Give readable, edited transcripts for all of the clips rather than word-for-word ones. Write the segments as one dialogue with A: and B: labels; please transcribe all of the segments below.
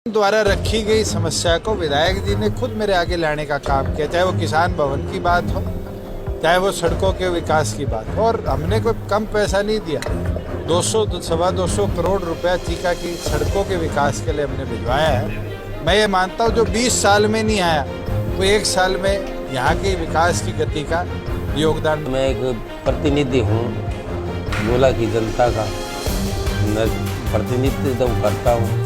A: द्वारा रखी गई समस्या को विधायक जी ने खुद मेरे आगे लाने का काम किया, चाहे वो किसान भवन की बात हो, चाहे वो सड़कों के विकास की बात हो। और हमने कोई कम पैसा नहीं दिया, 200-250 करोड़ रुपया चीका की सड़कों के विकास के लिए हमने भिजवाया है। मैं ये मानता हूँ जो 20 साल में नहीं आया वो 1 साल में यहाँ के विकास की गति का योगदान।
B: मैं एक प्रतिनिधि हूँ गोला की जनता का, मैं प्रतिनिधित्व करता हूँ,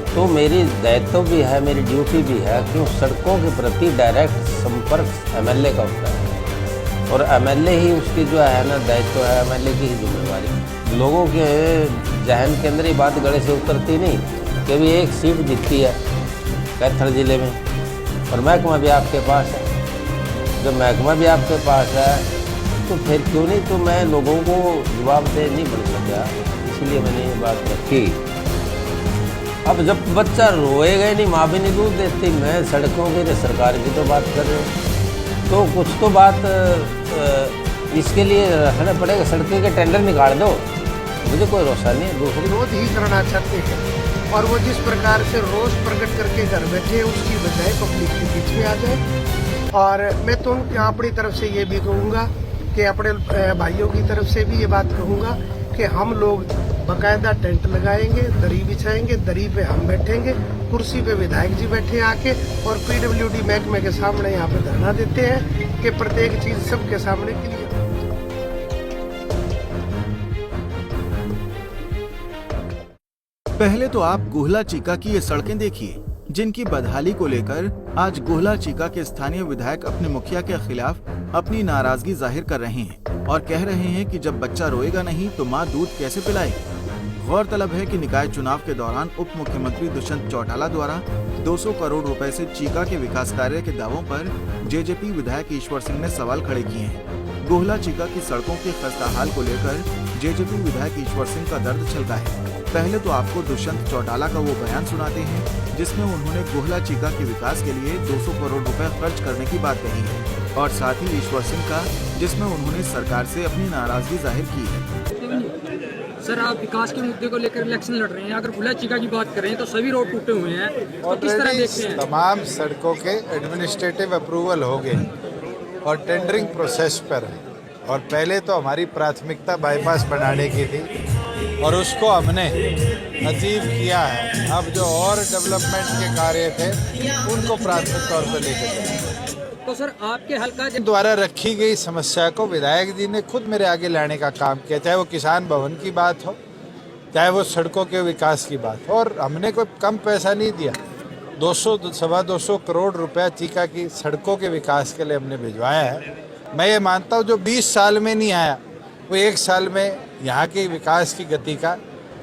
B: तो मेरी दायित्व भी है, मेरी ड्यूटी भी है कि उस सड़कों के प्रति डायरेक्ट संपर्क एमएलए का होता है और एमएलए ही उसकी जो है ना दायित्व है, एमएलए की ही जिम्मेवारी। लोगों के जहन के अंदर ये बात गले से उतरती नहीं कि अभी एक सीट जीतती है कैथल जिले में और महकमा भी आपके पास है। जब महकमा भी आपके पास है तो फिर क्यों नहीं, तो मैं लोगों को जवाबदेह नहीं बन सका, इसलिए मैंने ये बात रखी। अब जब बच्चा रोएगा ही नहीं, माँ भी नहीं दूध देती, मैं सड़कों की सरकार की तो बात कर रहे हूँ, तो कुछ तो बात इसके लिए रखना पड़ेगा। सड़कों के टेंडर निकाल दो, मुझे कोई रोसा नहीं है। दूसरी
C: विरोध ही करना चाहते हैं और वो जिस प्रकार से रोष प्रकट करके घर बैठे हैं उसकी बजाय पब्लिक के बीच में आ जाए। और मैं तो अपनी तरफ से ये भी कहूँगा कि अपने भाइयों की तरफ से भी ये बात कहूँगा कि हम लोग बकायदा टेंट लगाएंगे, दरी बिछाएंगे, दरी पे हम बैठेंगे, कुर्सी पे विधायक जी बैठे आके और पीडब्ल्यूडी महकमे के सामने यहाँ पे धरना देते हैं कि प्रत्येक चीज सबके सामने के लिए।
D: पहले तो आप गोहला चीका की ये सड़कें देखिए, जिनकी बदहाली को लेकर आज गोहला चीका के स्थानीय विधायक अपने मुखिया के खिलाफ अपनी नाराजगी जाहिर कर रहे हैं और कह रहे हैं कि जब बच्चा रोएगा नहीं तो मां दूध कैसे पिलाएगी। गौरतलब है कि निकाय चुनाव के दौरान उप मुख्यमंत्री दुष्यंत चौटाला द्वारा 200 करोड़ रुपए से चीका के विकास कार्य के दावों पर जेजेपी विधायक ईश्वर सिंह ने सवाल खड़े किए हैं। गोहला चीका की सड़कों के खस्ताहाल को लेकर जेजेपी विधायक ईश्वर सिंह का दर्द छलका है। पहले तो आपको दुष्यंत चौटाला का वो बयान सुनाते हैं जिसमें उन्होंने गोहला चीका के विकास के लिए 200 करोड़ रुपए खर्च करने की बात कही है और साथ ही ईश्वर सिंह का जिसमें उन्होंने सरकार से अपनी नाराजगी जाहिर की है।
E: सर, आप विकास के मुद्दे को लेकर इलेक्शन लड़ रहे हैं, अगर गोहला चीका की बात करें तो सभी रोड टूटे हुए हैं, तो किस तरह देखते हैं?
A: तमाम सड़कों के एडमिनिस्ट्रेटिव अप्रूवल हो गए और टेंडरिंग प्रोसेस पर है और पहले तो हमारी प्राथमिकता बाईपास बनाने की थी और उसको हमने अचीव किया है। अब जो और डेवलपमेंट के कार्य थे उनको प्राथमिक तौर पर लेकर चलेंगे।
E: तो सर, आपके हल्का
A: द्वारा रखी गई समस्या को विधायक जी ने खुद मेरे आगे लाने का काम किया, चाहे वो किसान भवन की बात हो, चाहे वो सड़कों के विकास की बात हो। और हमने कोई कम पैसा नहीं दिया, 200-250 करोड़ रुपया चीका की सड़कों के विकास के लिए हमने भिजवाया है। मैं ये मानता हूँ जो 20 साल में नहीं आया वो 1 साल में यहाँ के विकास की गति का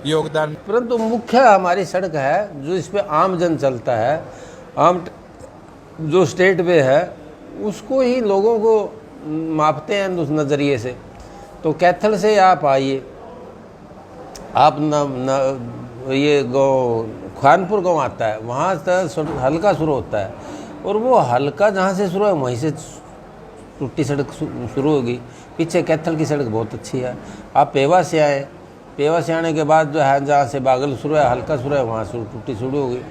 A: योगदान।
B: परंतु मुख्य हमारी सड़क है जो इस पे आम जन चलता है, आम जो स्टेट वे है उसको ही लोगों को मापते हैं उस नज़रिए से। तो कैथल से आप आइए, आप ये खानपुर गांव आता है, वहाँ से हल्का शुरू होता है और वो हल्का जहाँ से शुरू है वहीं से टूटी सड़क शुरू होगी। पीछे कैथल की सड़क बहुत अच्छी है। आप पेवा से आए, पेवा से आने के बाद जो है जहाँ से बागल शुरू है, हल्का शुरू है, वहाँ से टूटी शुरू होगी।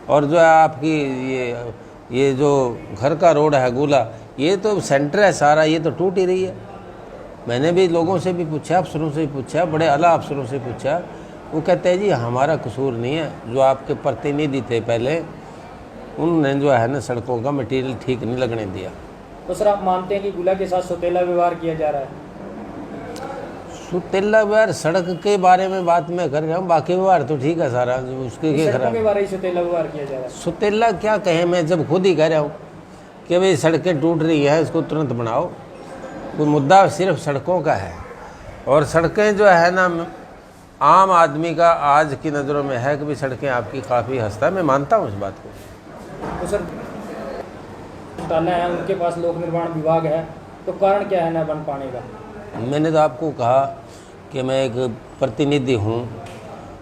B: और जो है आपकी ये जो घर का रोड है गोला, ये तो सेंटर है सारा, ये तो टूट ही रही है। मैंने भी लोगों से भी पूछा, अफसरों से भी पूछा, बड़े आला अफसरों से पूछा, वो कहते हैं जी हमारा कसूर नहीं है, जो आपके प्रतिनिधि थे पहले उन्होंने जो है ना सड़कों का मटेरियल ठीक नहीं लगने दिया।
E: तो सर, आप मानते हैं कि गोला के साथ सौतेला व्यवहार किया जा रहा है?
B: सौतेला व्यवहार सड़क के बारे में बात मैं कर रहा हूँ, बाकी व्यवहार तो ठीक है सारा, उसके क्या खराब
E: के बारे में सौतेला व्यवहार किया जा रहा है?
B: सौतेला क्या कहें, मैं जब खुद ही कह रहा हूँ कि भाई सड़कें टूट रही हैं, इसको तुरंत बनाओ। कोई मुद्दा सिर्फ सड़कों का है और सड़कें जो है ना आम आदमी का आज की नज़रों में है कि भाई सड़कें आपकी काफ़ी हंसता है, मैं मानता हूँ इस बात को।
E: तो सर, घोटाला है, उनके पास लोक निर्माण विभाग है, तो कारण क्या है ना बन पाने का?
B: मैंने तो आपको कहा कि मैं एक प्रतिनिधि हूँ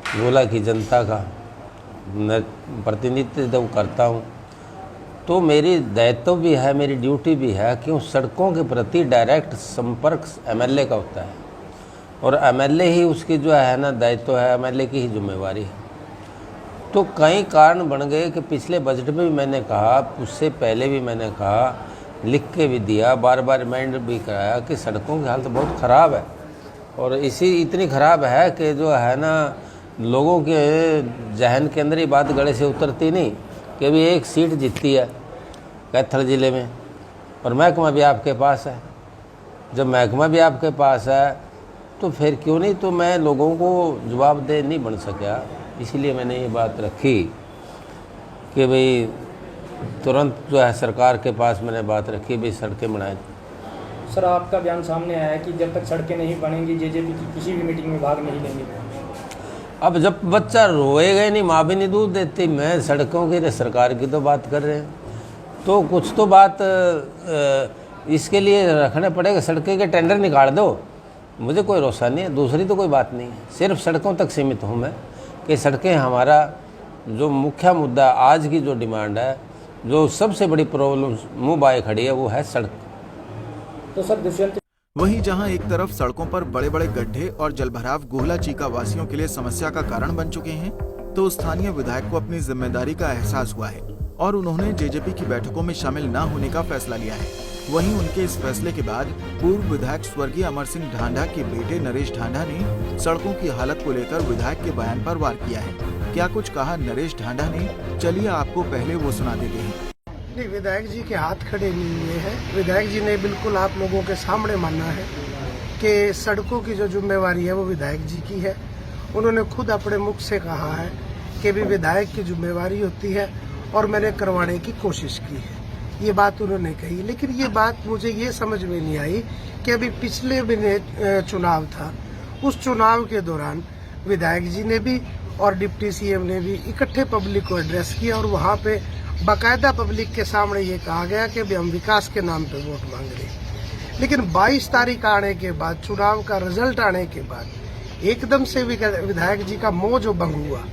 B: गोला की जनता का, मैं प्रतिनिधित्व करता हूँ, तो मेरी दायित्व भी है, मेरी ड्यूटी भी है कि उस सड़कों के प्रति डायरेक्ट संपर्क एमएलए का होता है और एमएलए ही उसकी जो है ना दायित्व है, एमएलए की ही जिम्मेवारी है। तो कई कारण बन गए कि पिछले बजट में भी मैंने कहा, उससे पहले भी मैंने कहा, लिख के भी दिया, बार बार रिमाइंडर भी कराया कि सड़कों की हालत बहुत ख़राब है। और इतनी ख़राब है कि जो है ना, लोगों के जहन के अंदर ही बात गले से उतरती नहीं कि अभी एक सीट जीतती है कैथल ज़िले में और महकमा भी आपके पास है। जब महकमा भी आपके पास है तो फिर क्यों नहीं, तो मैं लोगों को जवाबदेह नहीं बन सका, इसीलिए मैंने ये बात रखी कि भाई तुरंत जो है सरकार के पास मैंने बात रखी भाई सड़कें बनाए।
E: सर, आपका बयान सामने आया है कि जब तक सड़कें नहीं बनेंगी जेजेपी की किसी भी मीटिंग में भाग नहीं लेंगे।
B: अब जब बच्चा रोएगा ही नहीं, माँ भी नहीं दूध देती, मैं सड़कों की सरकार की तो बात कर रहे हैं, तो कुछ तो बात इसके लिए रखना पड़ेगा। सड़कें के टेंडर निकाल दो, मुझे कोई रोसा नहीं है, दूसरी तो कोई बात नहीं है, सिर्फ सड़कों तक सीमित हूँ मैं कि सड़कें हमारा जो मुख्य मुद्दा, आज की जो डिमांड है, जो सबसे बड़ी प्रॉब्लम मुँह बाए खड़ी है, वो है सड़क।
E: तो सर दुष्यंत,
D: वहीं जहां एक तरफ सड़कों पर बड़े बड़े गड्ढे और जलभराव गोहला चीका वासियों के लिए समस्या का कारण बन चुके हैं, तो स्थानीय विधायक को अपनी जिम्मेदारी का एहसास हुआ है और उन्होंने जेजेपी की बैठकों में शामिल न होने का फैसला लिया है। वहीं उनके इस फैसले के बाद पूर्व विधायक स्वर्गीय अमर सिंह ढांढा के बेटे नरेश ढांढा ने सड़कों की हालत को लेकर विधायक के बयान पर वार किया है। क्या कुछ कहा नरेश ढांढा ने, चलिए आपको पहले वो सुना देते हैं।
C: नहीं, विधायक जी के हाथ खड़े नहीं हुए हैं। विधायक जी ने बिल्कुल आप लोगों के सामने माना है कि सड़कों की जो जिम्मेवारी है वो विधायक जी की है। उन्होंने खुद अपने मुख से कहा है कि भी विधायक की जिम्मेवारी होती है और मैंने करवाने की कोशिश की है, ये बात उन्होंने कही। लेकिन ये बात मुझे ये समझ में नहीं आई कि अभी पिछले महीने चुनाव था, उस चुनाव के दौरान विधायक जी ने भी और डिप्टी सीएम ने भी इकट्ठे पब्लिक को एड्रेस किया और वहाँ पे बाकायदा पब्लिक के सामने ये कहा गया कि हम विकास के नाम पे वोट मांग रहे हैं। लेकिन 22 तारीख आने के बाद, चुनाव का रिजल्ट आने के बाद एकदम से विधायक जी का मोह जो भंग हुआ,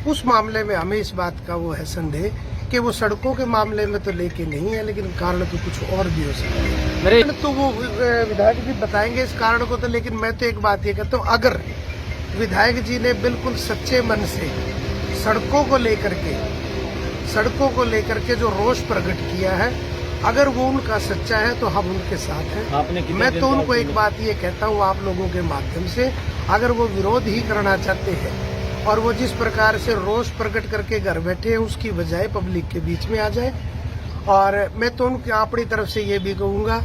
C: उस मामले में हमें इस बात का वो है संदेह कि वो सड़कों के मामले में तो लेके नहीं है, लेकिन कारण तो कुछ और भी हो सकता है। तो वो विधायक जी बताएंगे इस कारण को तो। लेकिन मैं तो एक बात ये कहता हूँ, अगर विधायक जी ने बिल्कुल सच्चे मन से सड़कों को लेकर के जो रोष प्रकट किया है, अगर वो उनका सच्चा है तो हम उनके साथ हैं। मैं तो उनको एक बात ये कहता हूँ आप लोगों के माध्यम से, अगर वो विरोध ही करना चाहते हैं और वो जिस प्रकार से रोष प्रकट करके घर बैठे हैं, उसकी बजाय पब्लिक के बीच में आ जाए। और मैं तो उनकी अपनी तरफ से ये भी कहूँगा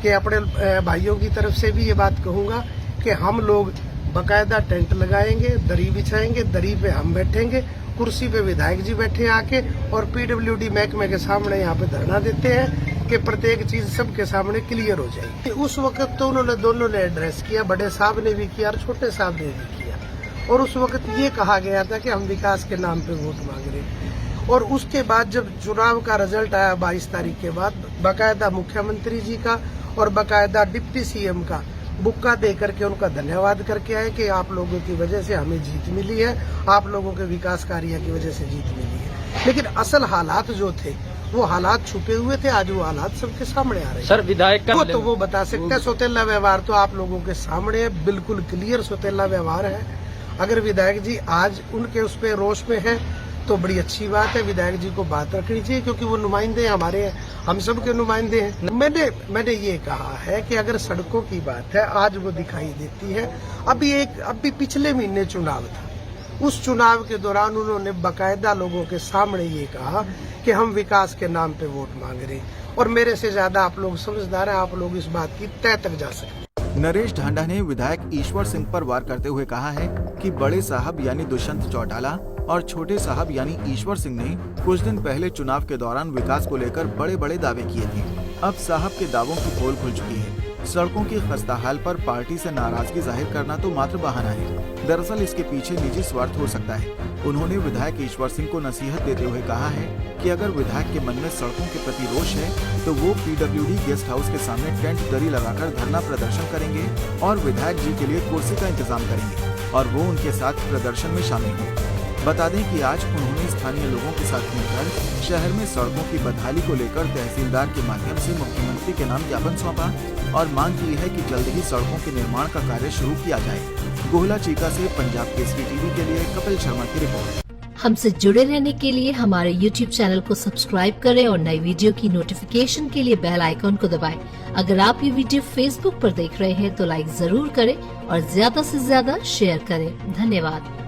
C: कि अपने भाइयों की तरफ से भी ये बात कहूँगा कि हम लोग बाकायदा टेंट लगाएंगे, दरी बिछाएंगे, दरी पे हम बैठेंगे, कुर्सी पे विधायक जी बैठे आके और पीडब्ल्यूडी महकमे के सामने यहाँ पे धरना देते हैं कि प्रत्येक चीज सबके सामने क्लियर हो जाएगी। उस वक्त तो उन्होंने दोनों ने एड्रेस किया, बड़े साहब ने भी किया और छोटे साहब ने भी किया, और उस वक्त ये कहा गया था कि हम विकास के नाम पे वोट मांग रहे हैं। और उसके बाद जब चुनाव का रिजल्ट आया 22 तारीख के बाद, बाकायदा मुख्यमंत्री जी का और बाकायदा डिप्टी सीएम का बुक्का दे करके उनका धन्यवाद करके आए कि आप लोगों की वजह से हमें जीत मिली है, आप लोगों के विकास कार्य की वजह से जीत मिली है। लेकिन असल हालात जो थे वो हालात छुपे हुए थे, आज वो हालात सबके सामने आ रहे हैं।
E: सर विधायक का
C: तो वो बता सकते हैं। सौतेला व्यवहार तो आप लोगों के सामने है, बिल्कुल क्लियर सौतेला व्यवहार है। अगर विधायक जी आज उनके उस पर रोष में है तो बड़ी अच्छी बात है, विधायक जी को बात रखनी चाहिए क्योंकि वो नुमाइंदे हमारे हैं, हम सब के नुमाइंदे हैं। मैंने ये कहा है कि अगर सड़कों की बात है, आज वो दिखाई देती है। अभी पिछले महीने चुनाव था, उस चुनाव के दौरान उन्होंने बाकायदा लोगों के सामने ये कहा कि हम विकास के नाम पे वोट मांग रहे हैं। और मेरे से ज्यादा आप लोग समझदार हैं, आप लोग इस बात की तय तक जा सकते हैं।
D: नरेश ढांढा ने विधायक ईश्वर सिंह पर वार करते हुए कहा है कि बड़े साहब यानी दुष्यंत चौटाला और छोटे साहब यानी ईश्वर सिंह ने कुछ दिन पहले चुनाव के दौरान विकास को लेकर बड़े बड़े दावे किए थे। अब साहब के दावों की पोल खुल चुकी है। सड़कों की खस्ताहाल पर पार्टी से नाराजगी जाहिर करना तो मात्र बहाना है, दरअसल इसके पीछे निजी स्वार्थ हो सकता है। उन्होंने विधायक ईश्वर सिंह को नसीहत देते हुए कहा है कि अगर विधायक के मन में सड़कों के प्रति रोष है तो वो पीडब्ल्यूडी गेस्ट हाउस के सामने टेंट दरी लगाकर धरना प्रदर्शन करेंगे और विधायक जी के लिए कुर्सी का इंतजाम करेंगे और वो उनके साथ प्रदर्शन में शामिल हों। बता दें कि आज उन्होंने स्थानीय लोगों के साथ मिलकर शहर में सड़कों की बदहाली को लेकर तहसीलदार के माध्यम से मुख्यमंत्री के नाम ज्ञापन सौंपा और मांग की है कि जल्द ही सड़कों के निर्माण का कार्य शुरू किया जाए। गोहला चीका से पंजाब केसरी टीवी के लिए कपिल शर्मा की रिपोर्ट।
F: हमसे जुड़े रहने के लिए हमारे YouTube चैनल को सब्सक्राइब करें और नई वीडियो की नोटिफिकेशन के लिए बेल आइकॉन को दबाएं। अगर आप ये वीडियो Facebook पर देख रहे हैं तो लाइक जरूर करें और ज्यादा से ज्यादा शेयर करें। धन्यवाद।